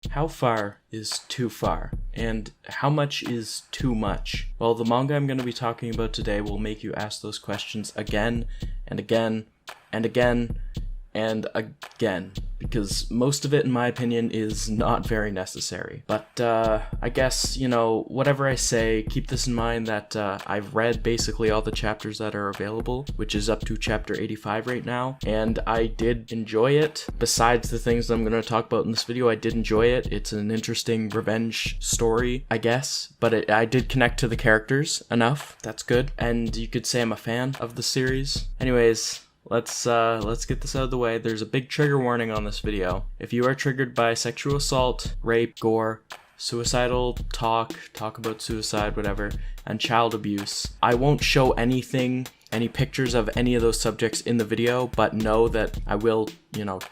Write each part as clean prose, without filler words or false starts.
How far is too far? And how much is too much? Well, the manga I'm going to be talking about today will make you ask those questions again and again and again and again, because most of it, in my opinion, is not very necessary. But I guess, whatever I say, keep this in mind that I've read basically all the chapters that are available, which is up to chapter 85 right now, and I did enjoy it. Besides the things that I'm going to talk about in this video, I did enjoy it. It's an interesting revenge story, I guess, but I did connect to the characters enough. That's good, and you could say I'm a fan of the series. Anyways, let's get this out of the way. There's a big trigger warning on this video. If you are triggered by sexual assault, rape, gore, suicidal talk about suicide, whatever, and child abuse, I won't show any pictures of any of those subjects in the video, but know that I will,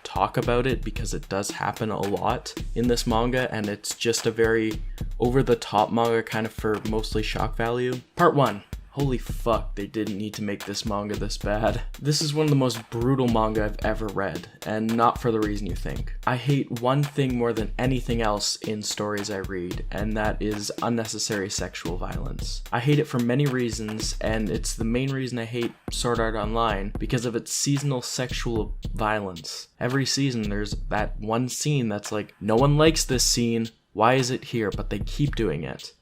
talk about it because it does happen a lot in this manga, and it's just a very over-the-top manga, kind of for mostly shock value. Part 1. Holy fuck, they didn't need to make this manga this bad. This is one of the most brutal manga I've ever read, and not for the reason you think. I hate one thing more than anything else in stories I read, and that is unnecessary sexual violence. I hate it for many reasons, and it's the main reason I hate Sword Art Online, because of its seasonal sexual violence. Every season there's that one scene that's like, no one likes this scene, why is it here? But they keep doing it.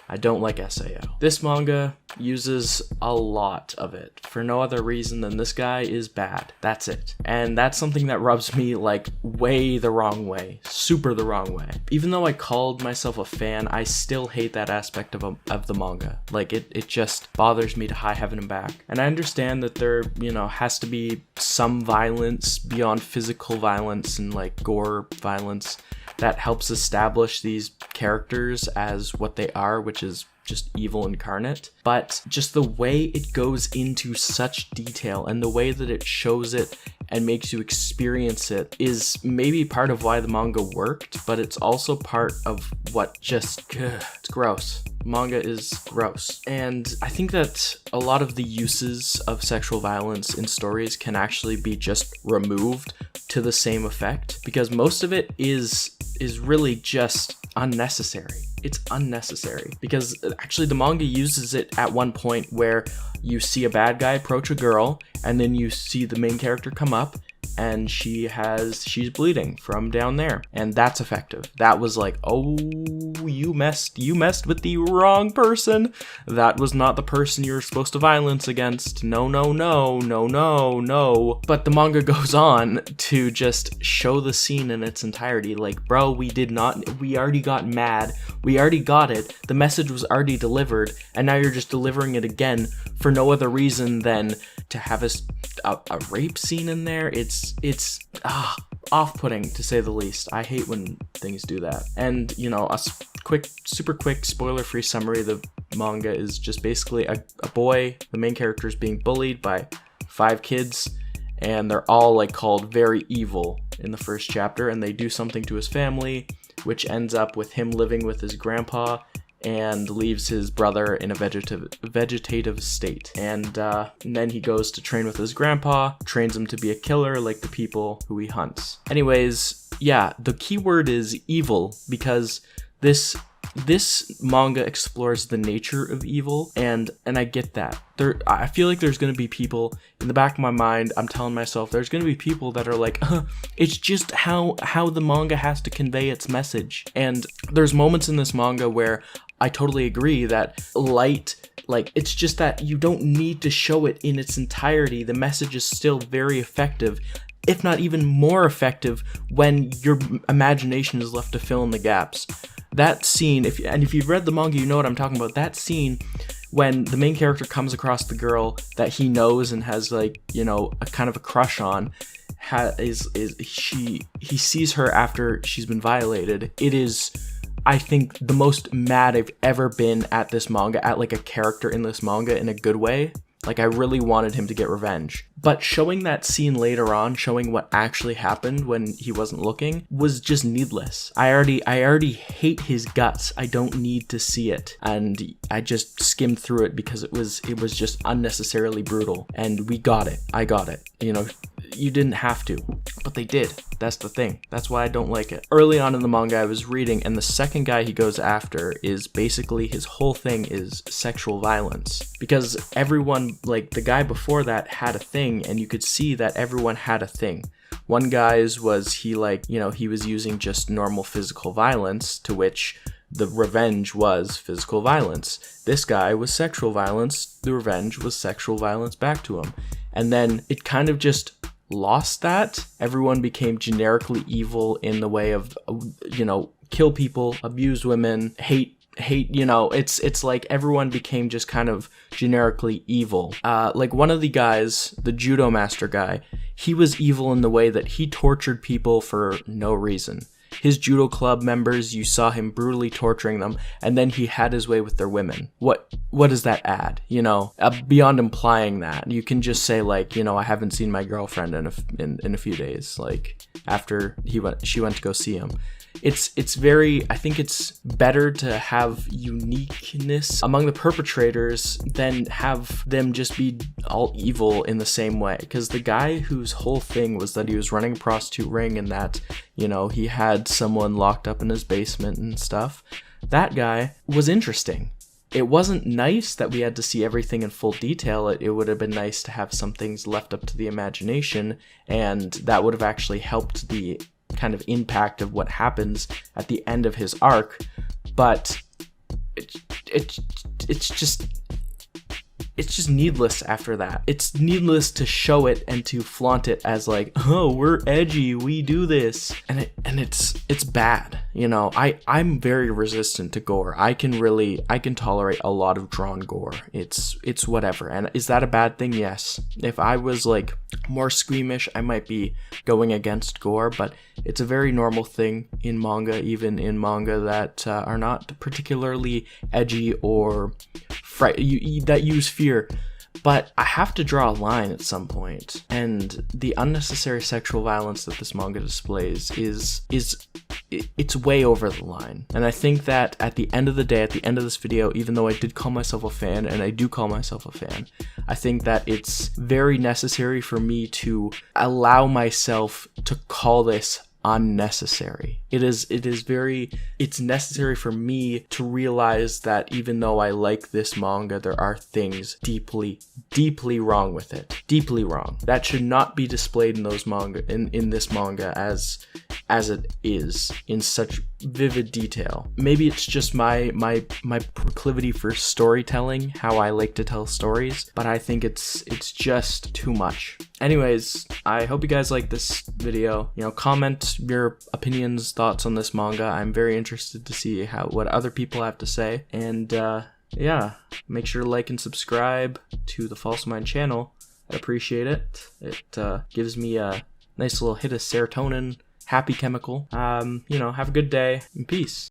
I don't like SAO. This manga uses a lot of it for no other reason than this guy is bad. That's it. And that's something that rubs me like way the wrong way. Super the wrong way. Even though I called myself a fan, I still hate that aspect of the manga. Like it just bothers me to high heaven and back. And I understand that there, has to be some violence beyond physical violence and like gore violence that helps establish these characters as what they are, which is just evil incarnate. But just the way it goes into such detail and the way that it shows it and makes you experience it is maybe part of why the manga worked, but it's also part of what it's gross. Manga is gross. And I think that a lot of the uses of sexual violence in stories can actually be just removed to the same effect, because most of it is really just unnecessary. It's unnecessary because actually the manga uses it at one point where you see a bad guy approach a girl, and then you see the main character come up and she's bleeding from down there, and that's effective. That was like, oh, you messed with the wrong person. That was not the person you were supposed to violence against. No. But the manga goes on to just show the scene in its entirety. Like, bro, we already got mad. We already got it. The message was already delivered, and now you're just delivering it again for no other reason than to have a rape scene in there. It's off-putting, to say the least. I hate when things do that. And, super quick, spoiler-free summary of the manga is just basically a boy, the main character, is being bullied by 5 kids, and they're all like called very evil in the first chapter, and they do something to his family, which ends up with him living with his grandpa and leaves his brother in a vegetative state. And then he goes to train with his grandpa, trains him to be a killer like the people who he hunts. Anyways, yeah, the key word is evil, because this manga explores the nature of evil, and I get that. I feel like there's going to be people, in the back of my mind, I'm telling myself, there's going to be people that are like, it's just how the manga has to convey its message. And there's moments in this manga where I totally agree that it's just that you don't need to show it in its entirety. The message is still very effective, if not even more effective, when your imagination is left to fill in the gaps. That scene, if you've read the manga, you know what I'm talking about. That scene when the main character comes across the girl that he knows and has a kind of a crush on, he sees her after she's been violated. It is, I think, the most mad I've ever been at this manga, at like a character in this manga, in a good way. Like, I really wanted him to get revenge. But showing that scene later on, showing what actually happened when he wasn't looking, was just needless. I already hate his guts. I don't need to see it. And I just skimmed through it because it was just unnecessarily brutal. And we got it. I got it. you didn't have to, but they did. That's the thing. That's why I don't like it. Early on in the manga I was reading, and the second guy he goes after is basically, his whole thing is sexual violence. Because everyone, like the guy before that had a thing, and you could see that everyone had a thing. One guy's was he was using just normal physical violence, to which the revenge was physical violence. This guy was sexual violence, the revenge was sexual violence back to him. And then it kind of just lost that. Everyone became generically evil in the way of, kill people, abuse women, hate, it's like everyone became just kind of generically evil. Like one of the guys, the judo master guy, he was evil in the way that he tortured people for no reason. His judo club members, you saw him brutally torturing them, and then he had his way with their women. What does that add? Beyond implying that, you can just say like, I haven't seen my girlfriend in a few days, like after she went to go see him. It's very, I think it's better to have uniqueness among the perpetrators than have them just be all evil in the same way. Because the guy whose whole thing was that he was running a prostitute ring and that, he had someone locked up in his basement and stuff, that guy was interesting. It wasn't nice that we had to see everything in full detail. It would have been nice to have some things left up to the imagination, and that would have actually helped the kind of impact of what happens at the end of his arc. But it's just needless after that. It's needless to show it and to flaunt it as like, oh, we're edgy, we do this, and it's bad. I'm very resistant to gore. I can tolerate a lot of drawn gore. It's whatever. And is that a bad thing? Yes. If I was like more squeamish, I might be going against gore, but it's a very normal thing in manga, even in manga that are not particularly edgy or that use fear. But I have to draw a line at some point, and the unnecessary sexual violence that this manga displays it's way over the line. And I think that at the end of the day, at the end of this video, even though I did call myself a fan, and I do call myself a fan, I think that it's very necessary for me to allow myself to call this unnecessary. It's necessary for me to realize that even though I like this manga, there are things deeply wrong with it. Deeply wrong. That should not be displayed in those manga, in this manga as it is, in such vivid detail. Maybe it's just my proclivity for storytelling, how I like to tell stories, but I think it's just too much. Anyways, I hope you guys like this video. Comment your opinions, thoughts on this manga. I'm very interested to see what other people have to say. And yeah, make sure to like and subscribe to the False Mind channel. I'd appreciate it. It gives me a nice little hit of serotonin, happy chemical. Have a good day and peace.